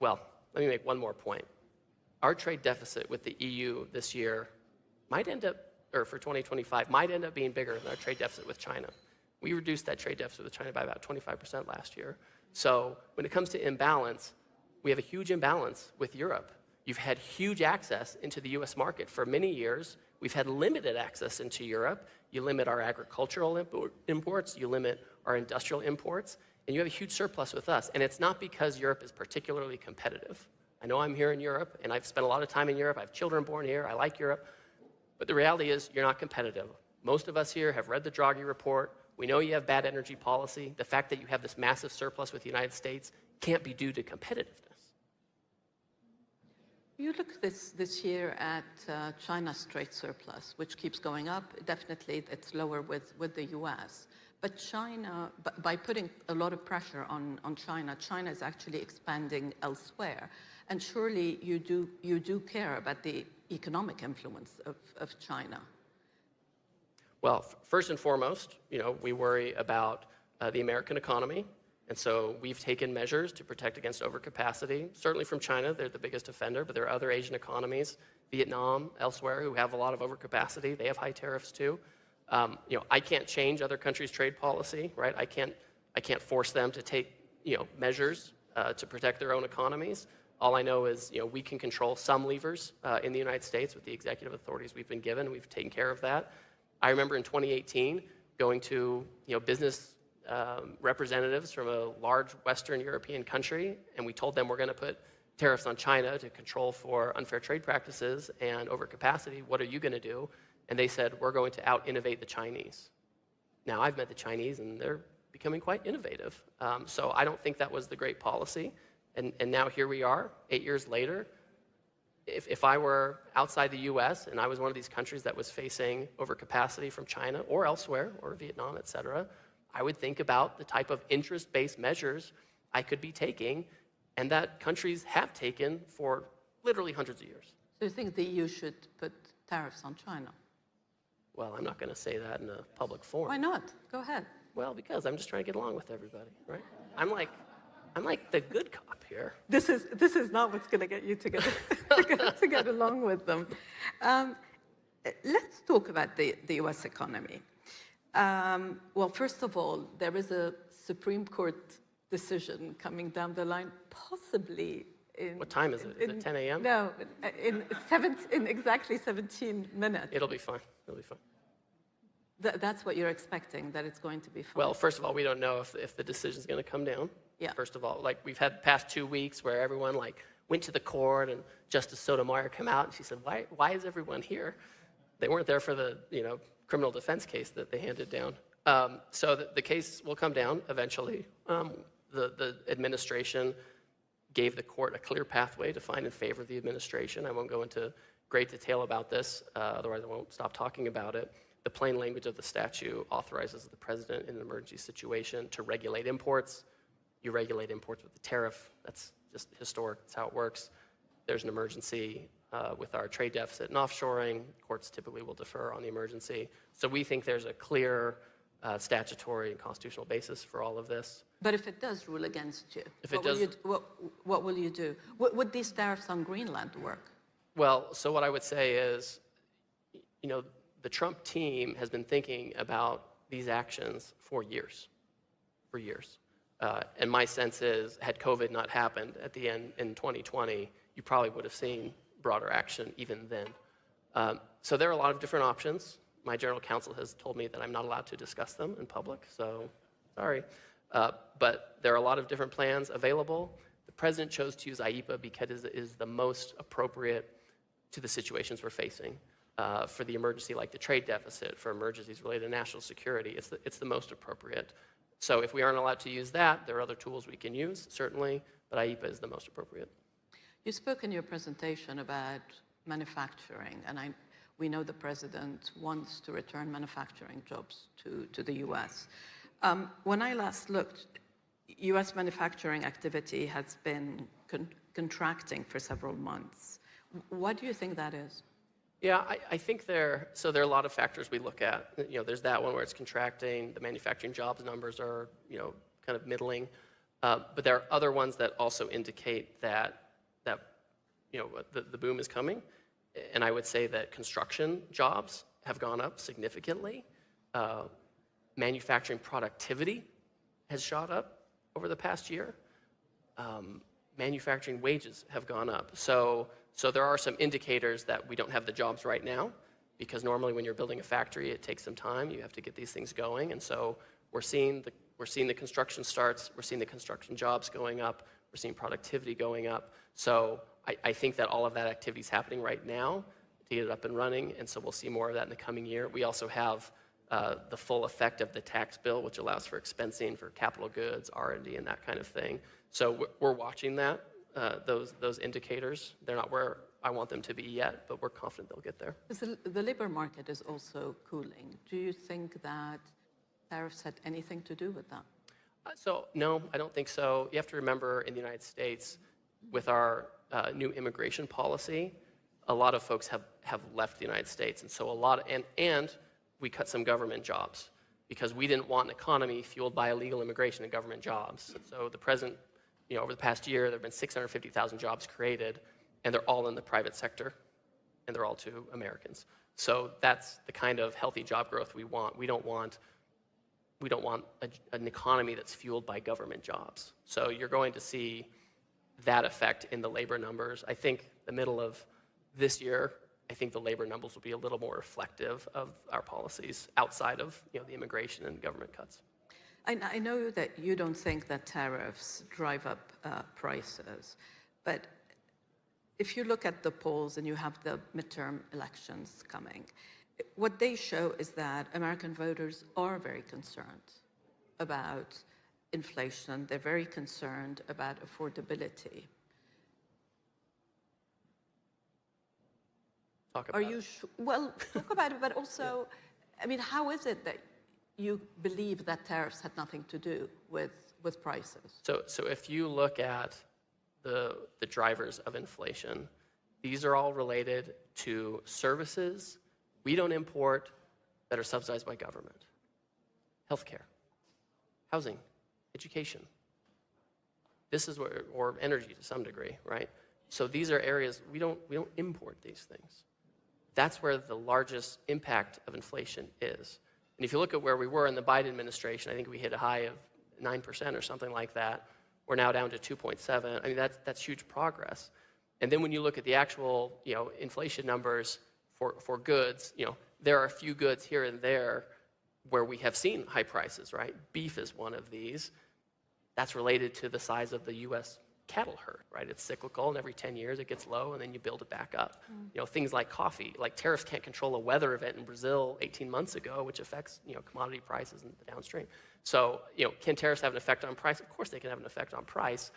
well, let me make one more point. Our trade deficit with the EU this year might end up, or for 2025, might end up being bigger than our trade deficit with China. We reduced that trade deficit with China by about 25% last year. So when it comes to imbalance, we have a huge imbalance with Europe. You've had huge access into the US market for many years. We've had limited access into Europe. You limit our agricultural imports, you limit our industrial imports, and you have a huge surplus with us. And it's not because Europe is particularly competitive. I know I'm here in Europe, and I've spent a lot of time in Europe. I have children born here. I like Europe. But the reality is you're not competitive. Most of us here have read the Draghi report. We know you have bad energy policy. The fact that you have this massive surplus with the United States can't be due to competitiveness. You look this year at China's trade surplus, which keeps going up. Definitely, it's lower with the U.S. But China, by putting a lot of pressure on China, China is actually expanding elsewhere. And surely you do care about the economic influence of China. Well, first and foremost, we worry about the American economy. And so we've taken measures to protect against overcapacity. Certainly from China, they're the biggest offender, but there are other Asian economies, Vietnam, elsewhere, who have a lot of overcapacity. They have high tariffs too. I can't change other countries' trade policy, right? I can't force them to take, measures to protect their own economies. All I know is, we can control some levers in the United States with the executive authorities we've been given. We've taken care of that. I remember in 2018 going to, business representatives from a large Western European country, and we told them we're going to put tariffs on China to control for unfair trade practices and overcapacity. What are you going to do? And they said, we're going to out-innovate the Chinese. Now, I've met the Chinese, and they're becoming quite innovative. So I don't think that was the great policy. And now here we are, 8 years later. If I were outside the U.S. and I was one of these countries that was facing overcapacity from China or elsewhere, or Vietnam, et cetera, I would think about the type of interest-based measures I could be taking, and that countries have taken for literally hundreds of years. So you think the EU should put tariffs on China? Well, I'm not going to say that in a public forum. Why not? Go ahead. Well, because I'm just trying to get along with everybody, right? I'm like the good cop here. This is not what's going to get you to get along with them. Let's talk about the U.S. economy. Well, first of all, there is a Supreme Court decision coming down the line, possibly in... What time is it? Is it 10 a.m.? No, in exactly 17 minutes. It'll be fine. It'll be fine. That's what you're expecting, that it's going to be fine? Well, first of all, we don't know if the decision's going to come down. Yeah. First of all, we've had the past 2 weeks where everyone went to the court, and Justice Sotomayor came out and she said, why is everyone here? They weren't there for the criminal defense case that they handed down. So the case will come down eventually. The administration gave the court a clear pathway to find in favor of the administration. I won't go into great detail about this, otherwise I won't stop talking about it. The plain language of the statute authorizes the president in an emergency situation to regulate imports. You regulate imports with a tariff. That's just historic. That's how it works. There's an emergency with our trade deficit and offshoring. Courts typically will defer on the emergency. So we think there's a clear statutory and constitutional basis for all of this. But if it does rule against you, what will you do? Would these tariffs on Greenland work? Well, so what I would say is, the Trump team has been thinking about these actions for years. And my sense is, had COVID not happened at the end in 2020, you probably would have seen broader action even then. So there are a lot of different options. My general counsel has told me that I'm not allowed to discuss them in public, so sorry. But there are a lot of different plans available. The president chose to use IEEPA because it is the most appropriate to the situations we're facing. For the emergency like the trade deficit, for emergencies related to national security, it's the most appropriate. So if we aren't allowed to use that, there are other tools we can use, certainly, but IEEPA is the most appropriate. You spoke in your presentation about manufacturing, and we know the president wants to return manufacturing jobs to the U.S. When I last looked, U.S. manufacturing activity has been contracting for several months. What do you think that is? Yeah, I think there are a lot of factors we look at. There's that one where it's contracting. The manufacturing jobs numbers are, kind of middling. But there are other ones that also indicate that the boom is coming. And I would say that construction jobs have gone up significantly. Manufacturing productivity has shot up over the past year. Manufacturing wages have gone up. So there are some indicators that we don't have the jobs right now, because normally when you're building a factory, it takes some time. You have to get these things going. And so we're seeing we're seeing the construction starts, we're seeing the construction jobs going up, we're seeing productivity going up. So I think that all of that activity is happening right now to get it up and running, and so we'll see more of that in the coming year. We also have the full effect of the tax bill, which allows for expensing for capital goods, R&D, and that kind of thing. So we're watching that, those indicators. They're not where I want them to be yet, but we're confident they'll get there. The labor market is also cooling. Do you think that tariffs had anything to do with that? So no, I don't think so. You have to remember in the United States, with our new immigration policy, a lot of folks have left the United States. And so and we cut some government jobs because we didn't want an economy fueled by illegal immigration and government jobs. So the president, over the past year, there have been 650,000 jobs created, and they're all in the private sector, and they're all to Americans. So that's the kind of healthy job growth we want. We don't want an economy that's fueled by government jobs. So you're going to see that effect in the labor numbers. I think the middle of this year, I think the labor numbers will be a little more reflective of our policies outside of the immigration and government cuts. I know that you don't think that tariffs drive up prices, but if you look at the polls and you have the midterm elections coming, what they show is that American voters are very concerned about inflation. They're very concerned about affordability. Talk about it. Well, talk about it, but also, I mean, how is it that you believe that tariffs had nothing to do with prices? So if you look at the drivers of inflation, these are all related to services we don't import that are subsidized by government. Healthcare, housing, education. This is or energy to some degree, right? So these are areas we don't import these things. That's where the largest impact of inflation is. And if you look at where we were in the Biden administration, I think we hit a high of 9% or something like that. We're now down to 2.7. I mean, that's huge progress. And then when you look at the actual, inflation numbers for goods, there are a few goods here and there where we have seen high prices, right? Beef is one of these. That's related to the size of the U.S. cattle herd, right? It's cyclical, and every 10 years it gets low, and then you build it back up. Things like coffee, like tariffs can't control a weather event in Brazil 18 months ago, which affects, commodity prices and the downstream. So, can tariffs have an effect on price? Of course they can have an effect on price,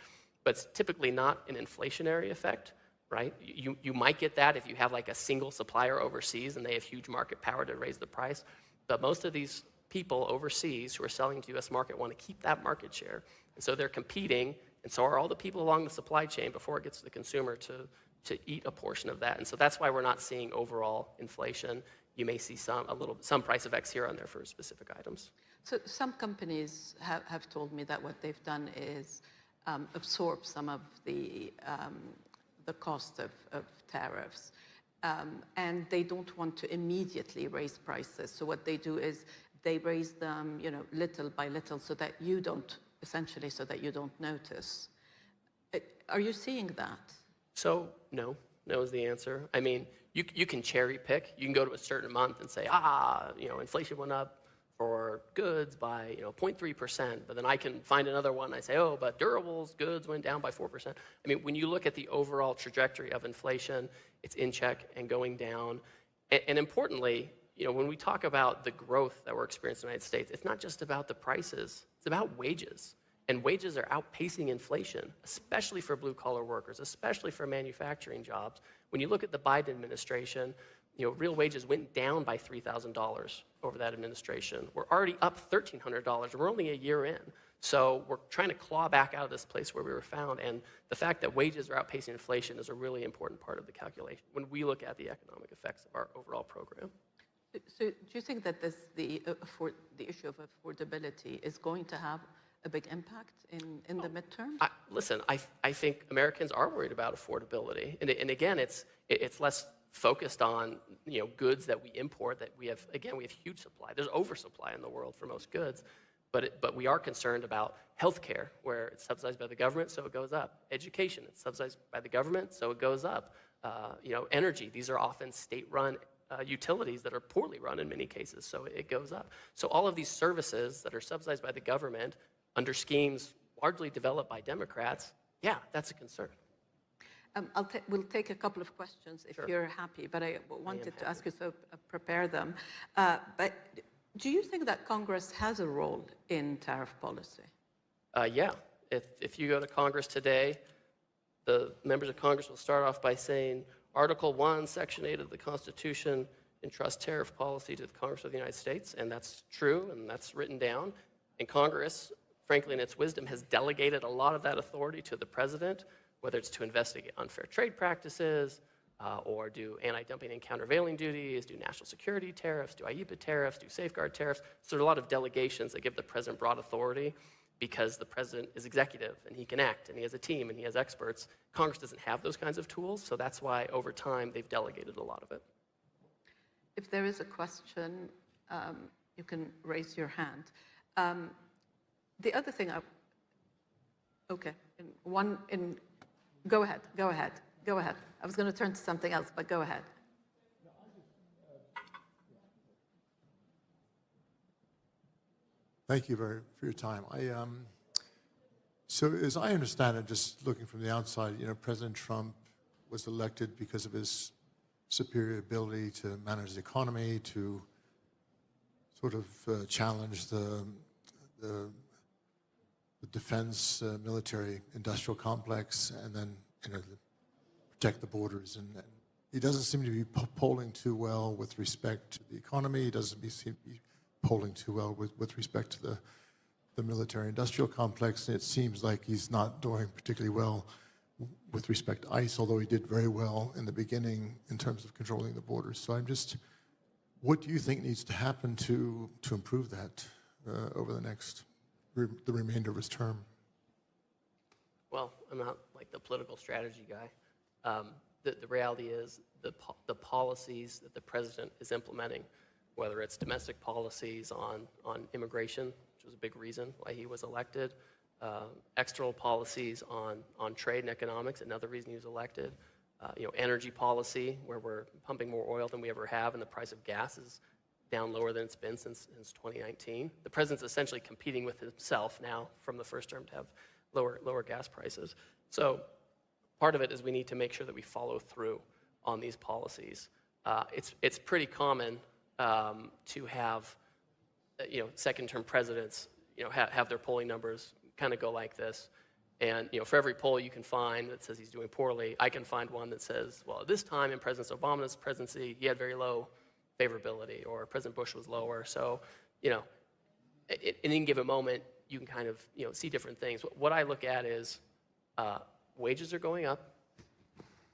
but it's typically not an inflationary effect, right? You might get that if you have like a single supplier overseas and they have huge market power to raise the price, but most of these people overseas who are selling to the U.S. market want to keep that market share, and so they're competing, and so are all the people along the supply chain before it gets to the consumer to eat a portion of that. And so that's why we're not seeing overall inflation. You may see some price effects here and there for specific items. So some companies have told me that what they've done is absorb some of the cost of tariffs, and they don't want to immediately raise prices. So what they do is they raise them, little by little, so that you don't notice. Are you seeing that? So no is the answer. I mean, you can cherry pick. You can go to a certain month and say, inflation went up for goods by 0.3%, but then I can find another one and I say, but durables, goods went down by 4%. I mean, when you look at the overall trajectory of inflation, it's in check and going down. And importantly, when we talk about the growth that we're experiencing in the United States, it's not just about the prices, it's about wages. And wages are outpacing inflation, especially for blue-collar workers, especially for manufacturing jobs. When you look at the Biden administration, real wages went down by $3,000 over that administration. We're already up $1,300. We're only a year in. So we're trying to claw back out of this place where we were found. And the fact that wages are outpacing inflation is a really important part of the calculation when we look at the economic effects of our overall program. So do you think that the issue of affordability is going to have a big impact in the midterm? Listen, I think Americans are worried about affordability. And again, it's less focused on goods that we import that we have huge supply. There's oversupply in the world for most goods, but we are concerned about healthcare, where it's subsidized by the government, so it goes up. Education, it's subsidized by the government, so it goes up. Energy, these are often state-run utilities that are poorly run in many cases, so it goes up. So all of these services that are subsidized by the government under schemes largely developed by Democrats, yeah, that's a concern. We'll take a couple of questions if Sure. you're happy, but I wanted to ask you, so prepare them. But do you think that Congress has a role in tariff policy? Yeah, if you go to Congress today, the members of Congress will start off by saying, Article 1, Section 8 of the Constitution entrusts tariff policy to the Congress of the United States, and that's true, and that's written down. And Congress, frankly, in its wisdom, has delegated a lot of that authority to the president, whether it's to investigate unfair trade practices, or do anti-dumping and countervailing duties, do national security tariffs, do IEEPA tariffs, do safeguard tariffs. So there are a lot of delegations that give the president broad authority because the president is executive and he can act and he has a team and he has experts. Congress doesn't have those kinds of tools, so that's why over time they've delegated a lot of it. If there is a question, you can raise your hand. The other thing, okay, go ahead. I was going to turn to something else, but go ahead. Thank you for your time. So as I understand it, just looking from the outside, President Trump was elected because of his superior ability to manage the economy, to sort of challenge the defense military industrial complex, and then protect the borders. And he doesn't seem to be polling too well with respect to the economy. He doesn't seem to be polling too well with respect to the military industrial complex. And it seems like he's not doing particularly well with respect to ICE, although he did very well in the beginning in terms of controlling the borders. So what do you think needs to happen to improve that over the remainder of his term? Well, I'm not like the political strategy guy. The reality is the policies that the president is implementing, whether it's domestic policies on immigration, which was a big reason why he was elected, external policies on trade and economics, another reason he was elected, energy policy, where we're pumping more oil than we ever have, and the price of gas is down lower than it's been since 2019. The president's essentially competing with himself now from the first term to have lower gas prices. So part of it is we need to make sure that we follow through on these policies. It's pretty common to have second-term presidents have their polling numbers kind of go like this. And for every poll you can find that says he's doing poorly, I can find one that says, well, at this time in President Obama's presidency, he had very low favorability, or President Bush was lower. So, in any given moment, you can kind of see different things. What I look at is wages are going up.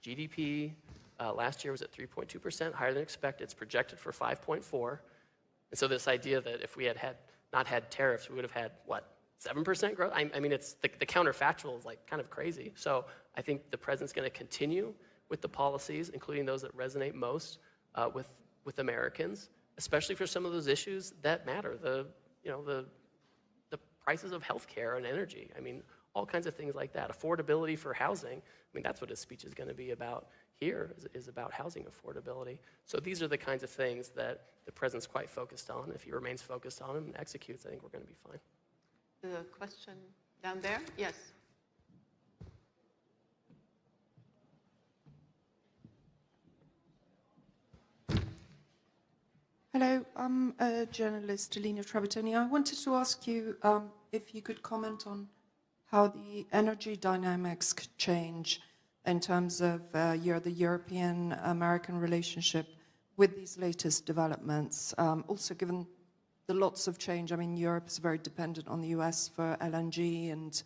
GDP last year was at 3.2%, higher than expected. It's projected for 5.4%. And so this idea that if we had not had tariffs, we would have had, 7% growth? I mean, it's the counterfactual is kind of crazy. So I think the president's going to continue with the policies, including those that resonate most with Americans, especially for some of those issues that matter. The prices of healthcare and energy. I mean, all kinds of things like that. Affordability for housing. I mean, that's what his speech is going to be about here, is about housing affordability. So these are the kinds of things that the president's quite focused on. If he remains focused on them and executes, I think we're going to be fine. The question down there? Yes. Hello, I'm a journalist, Alina Trabatoni. I wanted to ask you if you could comment on how the energy dynamics could change in terms of the European-American relationship with these latest developments. Also, given the lots of change, I mean, Europe is very dependent on the US for LNG and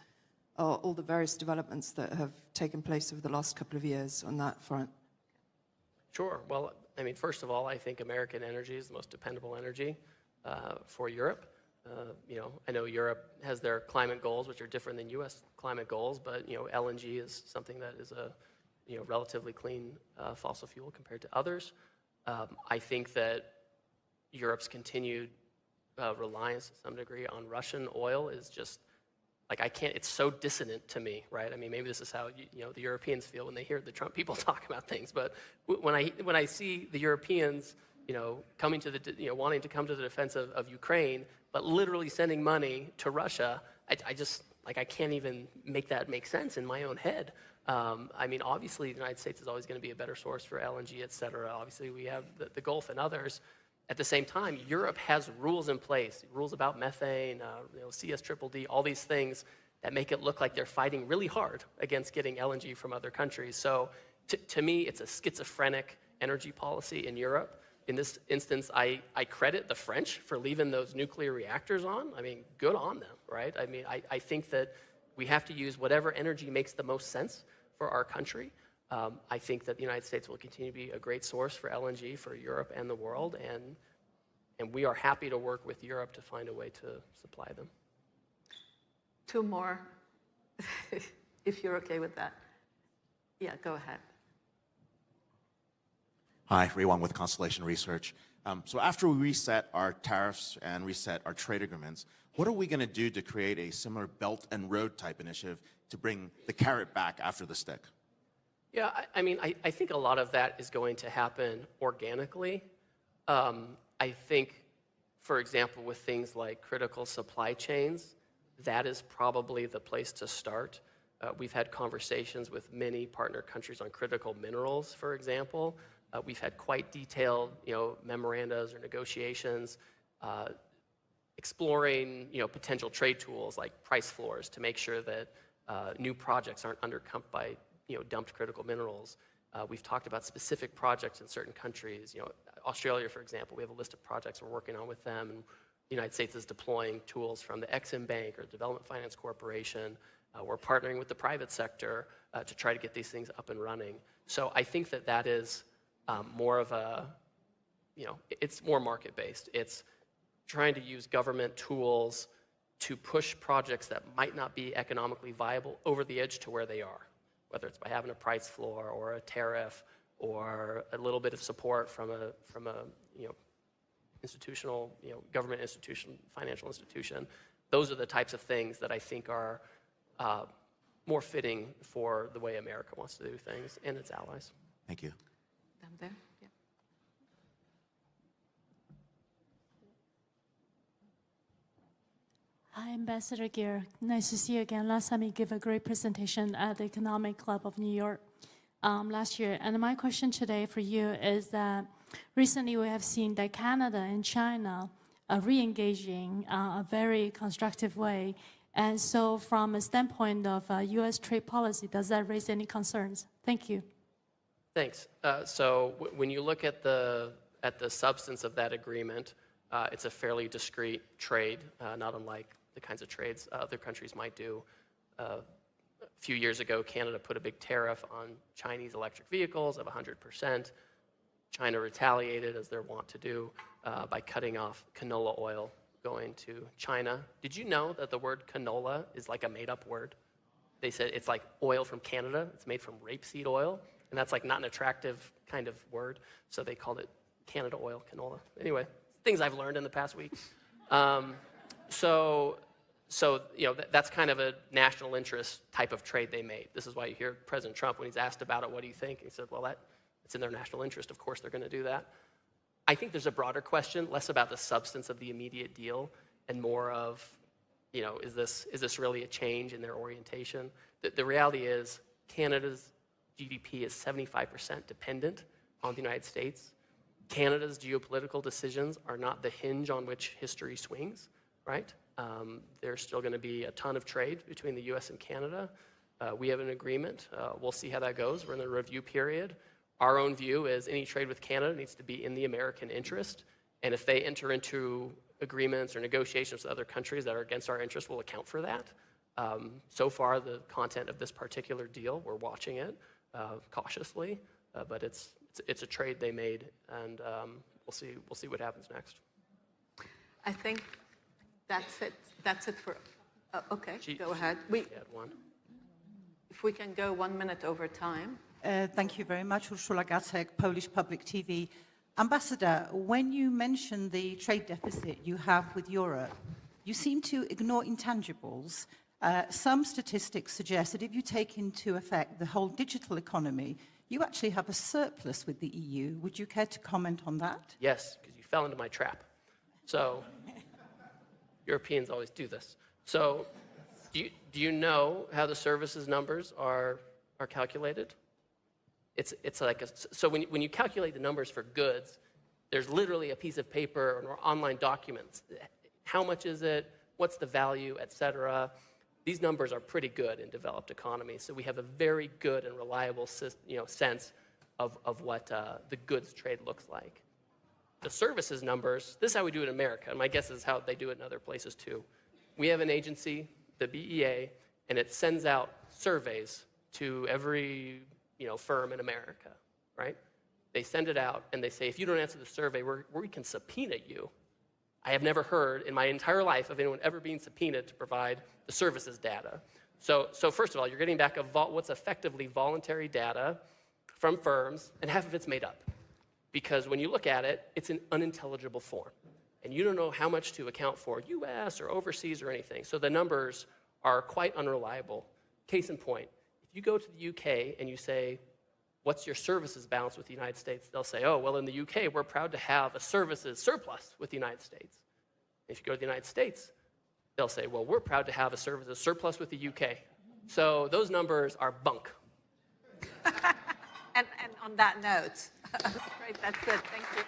all the various developments that have taken place over the last couple of years on that front. Sure. Well, I mean, first of all, I think American energy is the most dependable energy for Europe. I know Europe has their climate goals, which are different than U.S. climate goals, but LNG is something that is a relatively clean fossil fuel compared to others. I think that Europe's continued reliance to some degree on Russian oil is just I can't, it's so dissonant to me, right? I mean, maybe this is how, the Europeans feel when they hear the Trump people talk about things, but when I see the Europeans, coming to wanting to come to the defense of Ukraine, but literally sending money to Russia, I just, I can't even make that make sense in my own head. I mean, obviously, the United States is always going to be a better source for LNG, et cetera. Obviously, we have the Gulf and others. At the same time, Europe has rules in place, rules about methane, CSDDD, all these things that make it look like they're fighting really hard against getting LNG from other countries. So to me, it's a schizophrenic energy policy in Europe. In this instance, I credit the French for leaving those nuclear reactors on. I mean, good on them, right? I mean, I think that we have to use whatever energy makes the most sense for our country. I think that the United States will continue to be a great source for LNG for Europe and the world, and we are happy to work with Europe to find a way to supply them. Two more, if you're okay with that. Yeah, go ahead. Hi, Ray Wong with Constellation Research. So after we reset our tariffs and reset our trade agreements, what are we going to do to create a similar Belt and Road type initiative to bring the carrot back after the stick? Yeah, I mean, I think a lot of that is going to happen organically. I think, for example, with things like critical supply chains, that is probably the place to start. We've had conversations with many partner countries on critical minerals, for example. We've had quite detailed, memorandas or negotiations exploring, potential trade tools like price floors to make sure that new projects aren't undercut by, dumped critical minerals. We've talked about specific projects in certain countries. Australia, for example, we have a list of projects we're working on with them, and the United States is deploying tools from the Exim Bank or Development Finance Corporation. We're partnering with the private sector to try to get these things up and running. So I think that is more of a, it's more market-based. It's trying to use government tools to push projects that might not be economically viable over the edge to where they are, whether it's by having a price floor or a tariff or a little bit of support from a institutional, government institution, financial institution. Those are the types of things that I think are more fitting for the way America wants to do things and its allies. Thank you. Down there, yeah. Hi, Ambassador Greer. Nice to see you again. Last time you gave a great presentation at the Economic Club of New York last year. And my question today for you is that recently we have seen that Canada and China are re-engaging a very constructive way. And so from a standpoint of U.S. trade policy, does that raise any concerns? Thank you. Thanks. So when you look at the substance of that agreement, it's a fairly discrete trade, not unlike the kinds of trades other countries might do. A few years ago, Canada put a big tariff on Chinese electric vehicles of 100%. China retaliated, as they're wont to do, by cutting off canola oil going to China. Did you know that the word canola is like a made-up word? They said it's like oil from Canada. It's made from rapeseed oil, and that's like not an attractive kind of word, so they called it Canada oil canola. Anyway, things I've learned in the past week. So that's kind of a national interest type of trade they made. This is why you hear President Trump, when he's asked about it, what do you think? He said, well, it's in their national interest. Of course they're going to do that. I think there's a broader question, less about the substance of the immediate deal and more of, is this really a change in their orientation? The reality is Canada's GDP is 75% dependent on the United States. Canada's geopolitical decisions are not the hinge on which history swings, right? There's still going to be a ton of trade between the US and Canada. We have an agreement. We'll see how that goes. We're in the review period. Our own view is any trade with Canada needs to be in the American interest. And if they enter into agreements or negotiations with other countries that are against our interest, we'll account for that. So far, the content of this particular deal, we're watching it cautiously, but it's a trade they made, and we'll see what happens next. I think that's it. That's it for. Okay, go ahead. Had one. If we can go 1 minute over time. Thank you very much, Urszula Gatek, Polish Public TV. Ambassador, when you mention the trade deficit you have with Europe, you seem to ignore intangibles. Some statistics suggest that if you take into effect the whole digital economy, you actually have a surplus with the EU. Would you care to comment on that? Yes, because you fell into my trap. So Europeans always do this. So do you know how the services numbers are calculated? It's like so when you calculate the numbers for goods, there's literally a piece of paper or online documents. How much is it? What's the value, et cetera? These numbers are pretty good in developed economies, so we have a very good and reliable sense of what the goods trade looks like. The services numbers, this is how we do it in America, and my guess is how they do it in other places too. We have an agency, the BEA, and it sends out surveys to every firm in America, right? They send it out, and they say, if you don't answer the survey, we can subpoena you. I have never heard in my entire life of anyone ever being subpoenaed to provide the services data. So first of all, you're getting back what's effectively voluntary data from firms, and half of it's made up. Because when you look at it, it's an unintelligible form. And you don't know how much to account for US or overseas or anything. So the numbers are quite unreliable. Case in point, if you go to the UK and you say, what's your services balance with the United States? They'll say, oh, well, in the UK, we're proud to have a services surplus with the United States. If you go to the United States, they'll say, well, we're proud to have a services surplus with the UK. So those numbers are bunk. And on that note, great, that's it. Thank you.